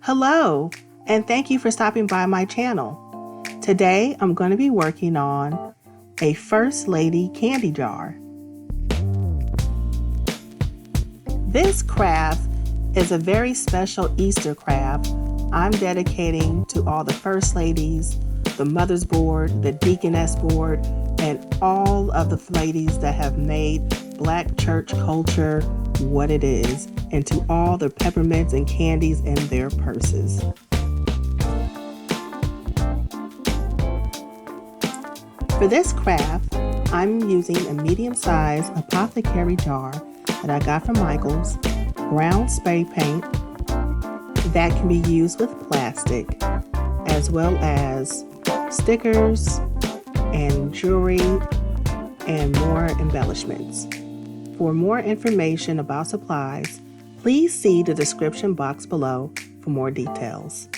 Hello, and thank you for stopping by my channel. Today, I'm going to be working on a First Lady candy jar. This craft is a very special Easter craft I'm dedicating to all the First Ladies, the Mother's Board, the Deaconess Board, and all of the ladies that have made Black church culture what it is, and to all the peppermints and candies in their purses. For this craft, I'm using a medium-sized apothecary jar that I got from Micheal's, brown spray paint that can be used with plastic, as well as stickers and jewelry and more embellishments. For more information about supplies, please see the description box below for more details.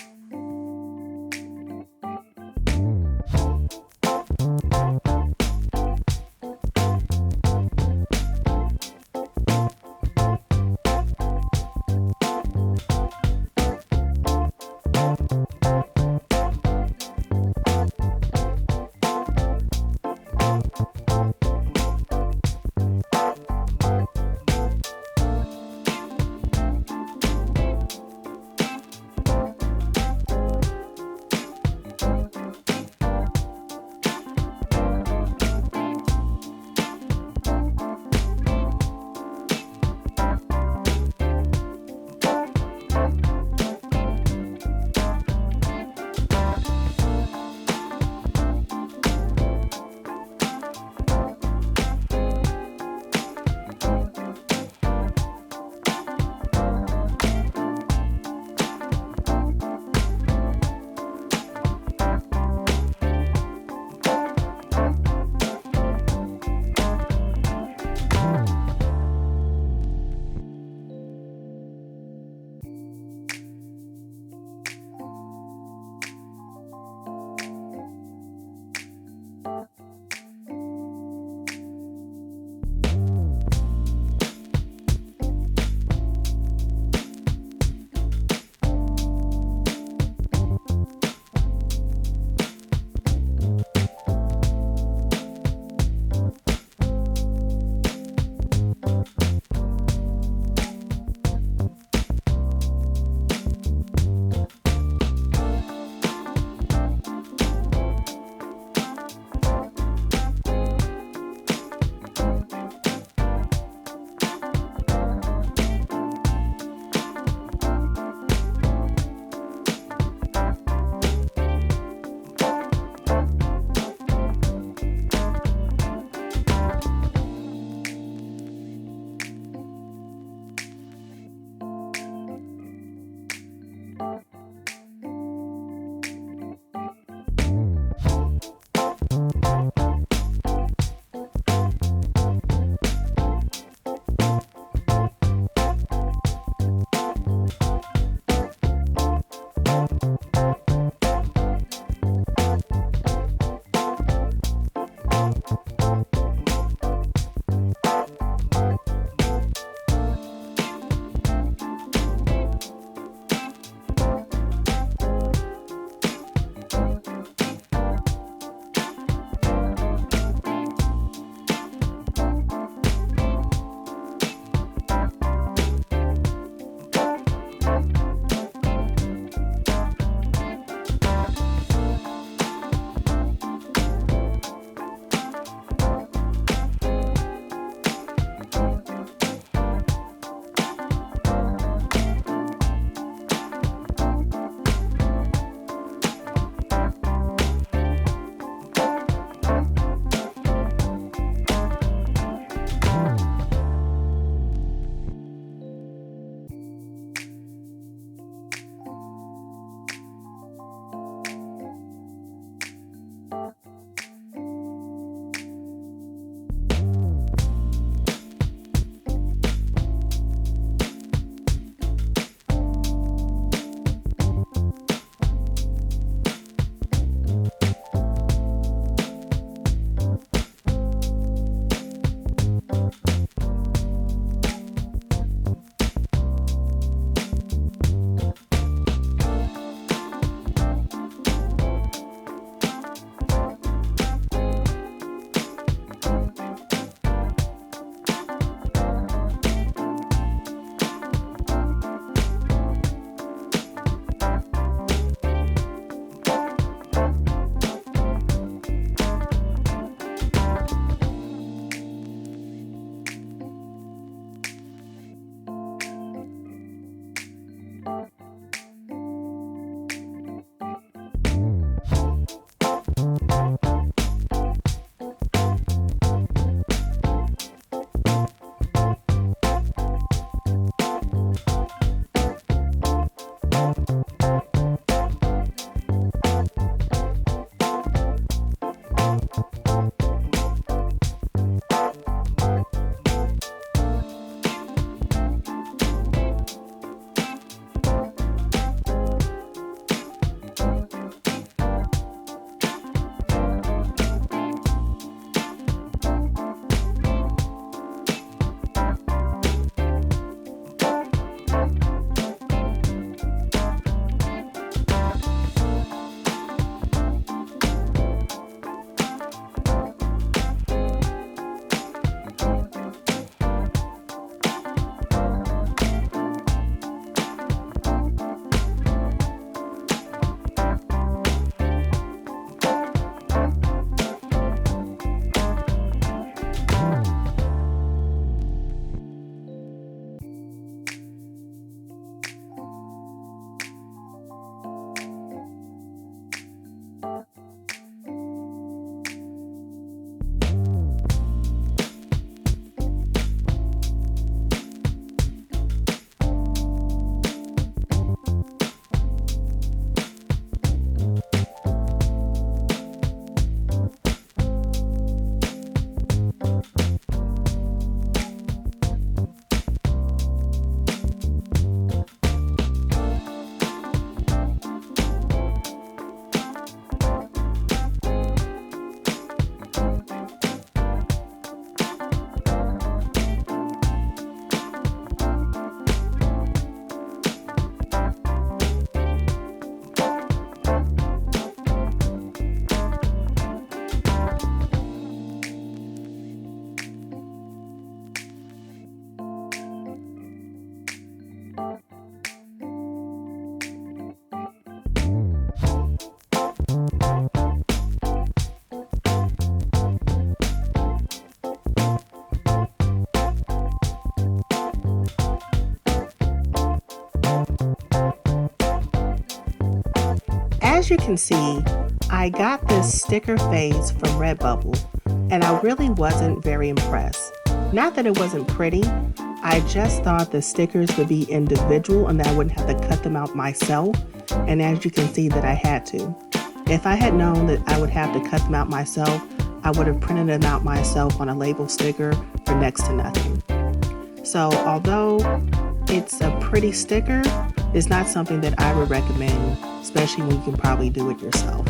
as you can see, I got this sticker phase from Redbubble, and I really wasn't very impressed. Not that it wasn't pretty, I just thought the stickers would be individual and that I wouldn't have to cut them out myself, and as you can see that I had to. If I had known that I would have to cut them out myself, I would have printed them out myself on a label sticker for next to nothing. So although it's a pretty sticker, it's not something that I would recommend, especially when you can probably do it yourself.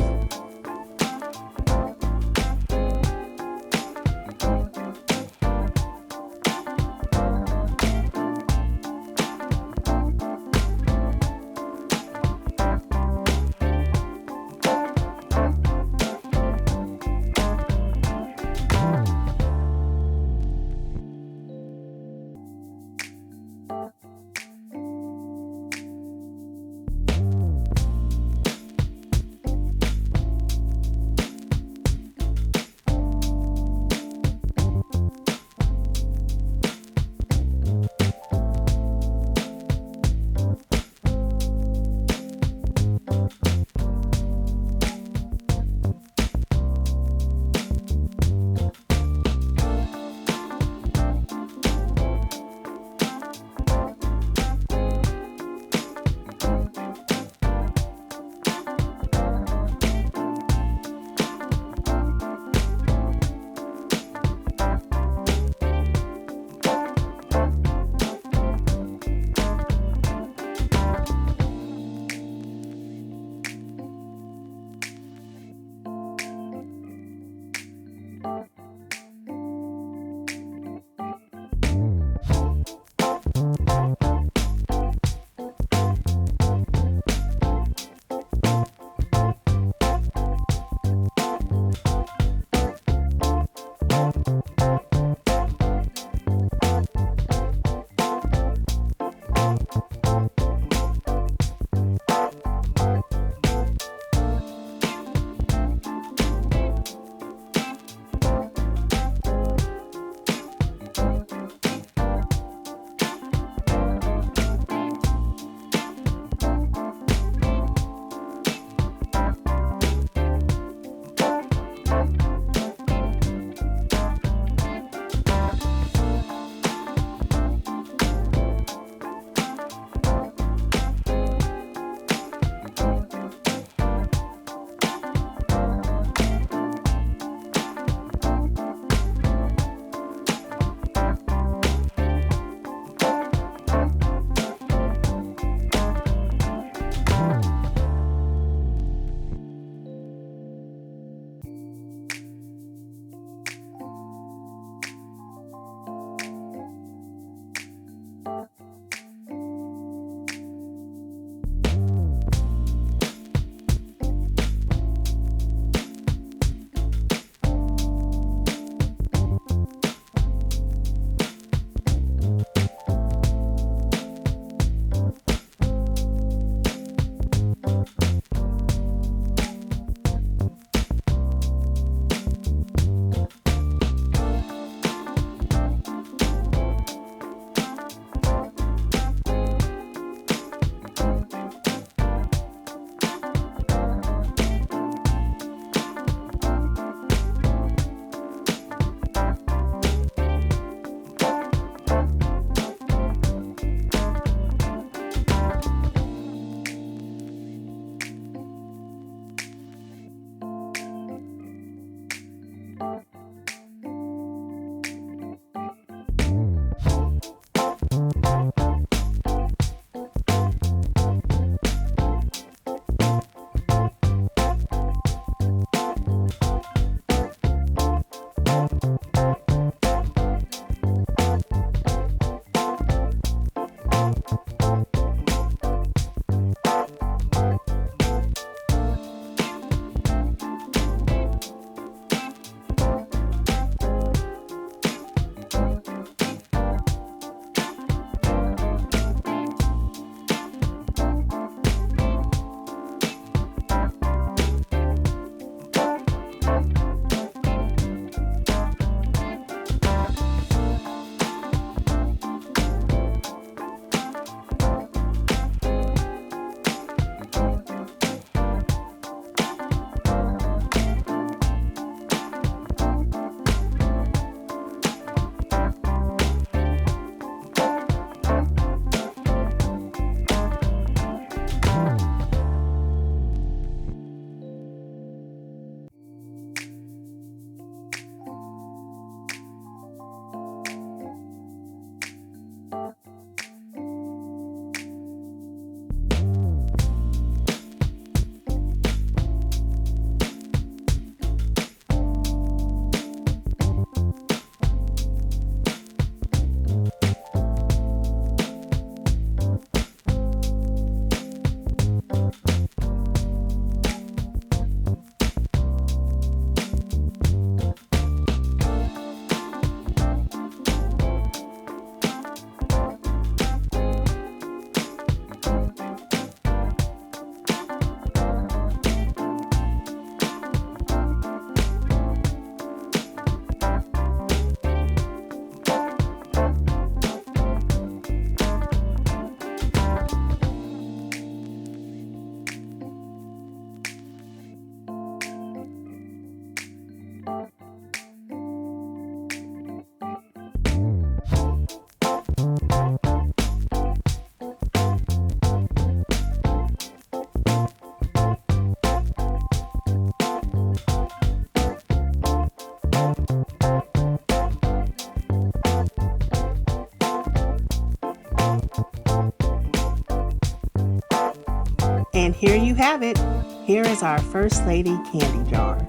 And here you have it. Here is our First Lady candy jar.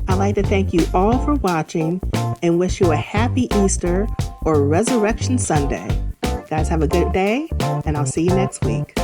I'd like to thank you all for watching and wish you a happy Easter or Resurrection Sunday. Guys, have a good day, and I'll see you next week.